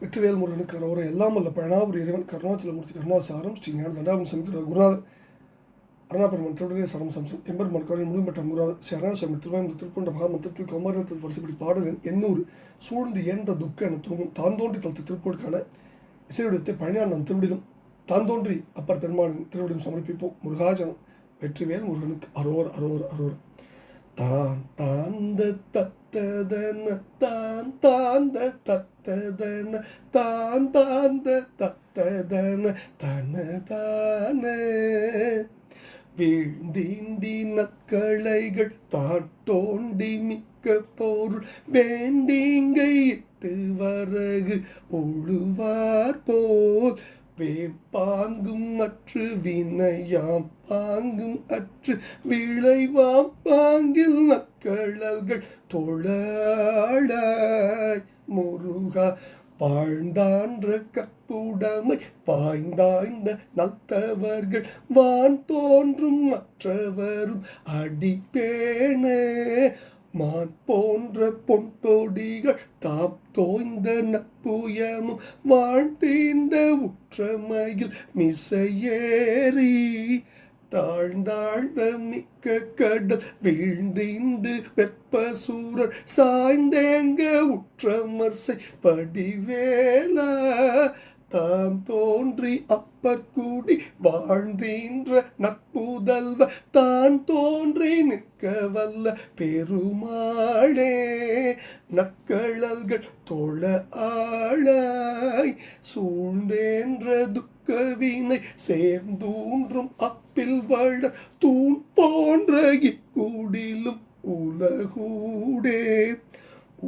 வெற்றிவேல் முருகனுக்கு அரோர எல்லாம் வல்ல பழனாபுரி இறைவன் கருணாச்சலமூர்த்தி கருணாசாரம் ஸ்ரீ ஞான தண்டாபன் சமித்திர குருநாதர் அருணாபெருமன் திருடைய சரம் சம்சம் எம்பர் மற்காரின் முழும்பெற்ற முருகாதர் ஸ்ரீ அருணாசாமி திருவாயூர் திருப்பொண்ட மகாமந்திரத்தில் கௌமாரத்தில் வரிசைப்படி பாடலின் 800 சூழ்ந்து என்ற துக்க என தூங்கும் தாந்தோன்றி தளத்து திருப்போருக்கான இசையுடத்தை பழனியாண்டன் திருவிடிலும் தாந்தோன்றி அப்பர் பெருமாளின் திருவிடிலும் சமர்ப்பிப்போம். முருகாஜனம் வெற்றிவேல் முருகனுக்கு அரோர் அரோர் அரோர். தான் தாந்த தத்ததன தான் தாந்த தத்ததன தான் தாந்த தத்ததன தனதான வீழ்ந்தீண்டி நக்களைகள் தான் தோண்டி மிக்க பொருள் வேண்டிங்கை இட்டு வரகு ஒழுவார் போல் வேம்பாங்கும் அற்று வினையாம் பாங்கும் அற்று விளைவாம் பாங்கில் நக்கழல்கள் தொழாளாய் முருகா வாழ்ந்தான்ற கப்புடமை வாய்ந்தாய்ந்த நல்தவர்கள் வான் தோன்றும் மற்றவரும் அடிப்பேண மான் போன்ற பொன்தொடிகள் தாம் தோய்ந்த நப்புயமும் வாழ்த்தீந்த உற்றமையில் மிசையேறி தாழ்ந்தாழ்ந்த மிக்க கடல் வீழ்ந்தீண்டு வெப்பசூரர் சாய்ந்தேங்க உற்றமர்சை படிவேலா தாம் தோன்றி அப்பர் கூடி வாழ்ந்தீன்ற நற்புதல்வ தான் தோன்றி நிற்க வல்ல பெருமாளே நற்கழல்கள் தொழ ஆளாய் சூழ்ந்தேன்ற துக்கவினை சேர்ந்தூன்றும் அப்பில் வளர் தூண் போன்ற இக்கூடிலும் உலகூடே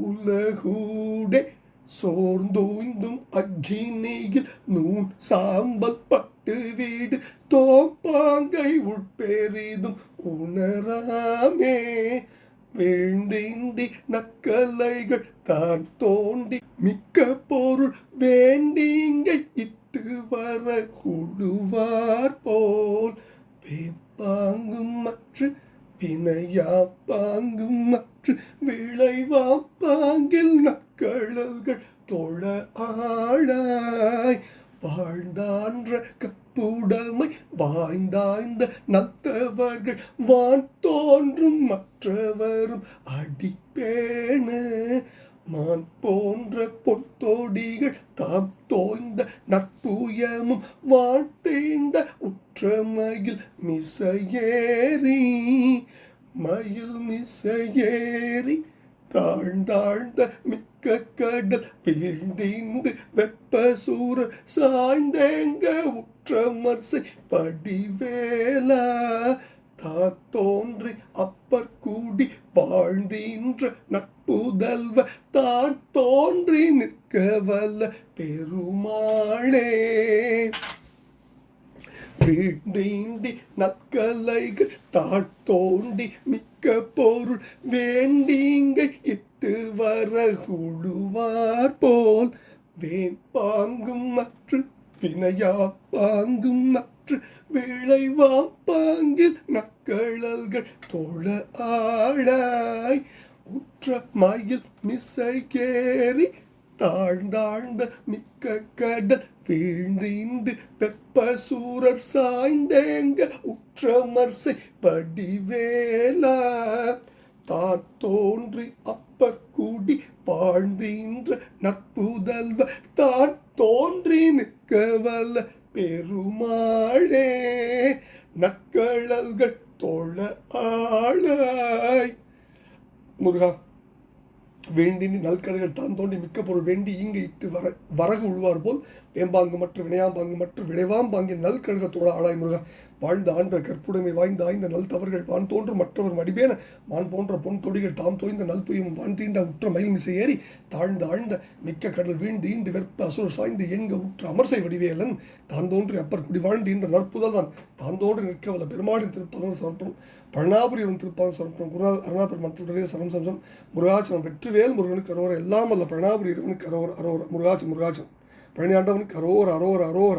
உலகூடே சோர்ந்தோய்ந்தும் அக்கினியில் நூன் சாம்பல் பட்டு வீடு தோப்பாங்கை உள்பெரிதும் உணராமே வீழ்ந்தீண்டி நக்கலைகள் தான் தோண்டி மிக்க பொருள் வேண்டிங்கை இட்டு வர குழுவார் போல் வேம்பாங்கும் மற்ற வினையா பாங்கும் மற்ற விளைவா பாங்கில் நக்கழல்கள் தொழ ஆளாய் வாழ்ந்தான்ற கப்புடமை வாய்ந்தாய்ந்த நல்தவர்கள் வான் தோன்றும் மற்றவரும் அடிப்பேண மான் போன்ற பொத்தொடிகள் தாம் தோய்ந்த நற்புயமும் வாழ்த்தீந்த உற்றமையில் மிசையேறி மயில் மிசையேறி தாழ்ந்தாழ்ந்த மிக்க கடல் வீழ்ந்தீந்து வெப்பசூரர் சாய்ந்தேங்க உற்றமர்சை படிவேலா தான் தோன்றி அப்பர் கூடி வாழ்ந்தீன்ற நற்புதல்வ தான் தோன்றி நிற்க வல்ல பெருமாளே வீழ்ந்தீண்டி நற்கலைகள் தான் தோண்டி மிக்க பொருள் வேண்டிங்கை இட்டு வர குழுவார் போல் வேம்பாங்கும் மற்ற வினையா பாங்கும் மற்ற விளைவா பாங்கில் நக்கழல்கள் தொழ ஆளாய் உற்ற மயில் மிசைகேறி தாழ்ந்தாழ்ந்த மிக்க கடல் வீழ்ந்தீண்டு வெப்பசூரர் சாய்ந்தேங்க உற்றமர்சை படிவேலா தான் தோன்றி அப்பர் கூடி வாழ்ந்தீன்ற நற்புதல்வ தான் தோன்றி நிற்க வல்ல பெருமாளே நற்கழல்கள் தொழ ஆளாய் முருகா வேண்டினி நல்கடல்கள் தான் தோண்டி மிக்க பொருள் வேண்டி இங்கு இட்டு வரகு உழுவார் போல் வேம்பாங்கு மற்ற வினையாம்பாங்கு மற்ற விளைவாம் பாங்கில் நல்கடல்கள் தோழ ஆளாய் முருகா வாழ்ந்த ஆண்ட கற்புடைமை வாய்ந்த ஆய்ந்த நல் தவறுகள் வான் தோன்றும் மற்றவர் மடிபேன மான் போன்ற பொன் தொடிகள் தாம் தோய்ந்த நல்புயும் வான் தீண்ட உற்ற மயில் மிசை ஏறி தாழ்ந்த ஆழ்ந்த மிக்க கடல் வீழ்ந்து ஈண்டு வெற்ப அசுர சாய்ந்து எங்க உற்ற அமர்சை வடிவேலன் தான் தோன்றி அப்பர் குடி வாழ்ந்து ஈன்ற நற்புதல்வான் தான் தோன்றி நிற்க வல்ல பெருமாளின் திருப்பதம் சமர்ப்பணம் பழனாபுரியின் திருப்பதம் சமர்ப்பணம் குருநாதர் அருணாபெருமன் திருடைய சரம் சம்சம் முருகாச்சனம் வெற்றிவேல் முருகனுக்கு அரோர எல்லாம் வல்ல பழனாபுரி இறைவனுக்கு அரோர அரோர முருகாச்சம் முருகாச்சம் பழனியாண்டவனுக்கு அரோர அரோர அரோர.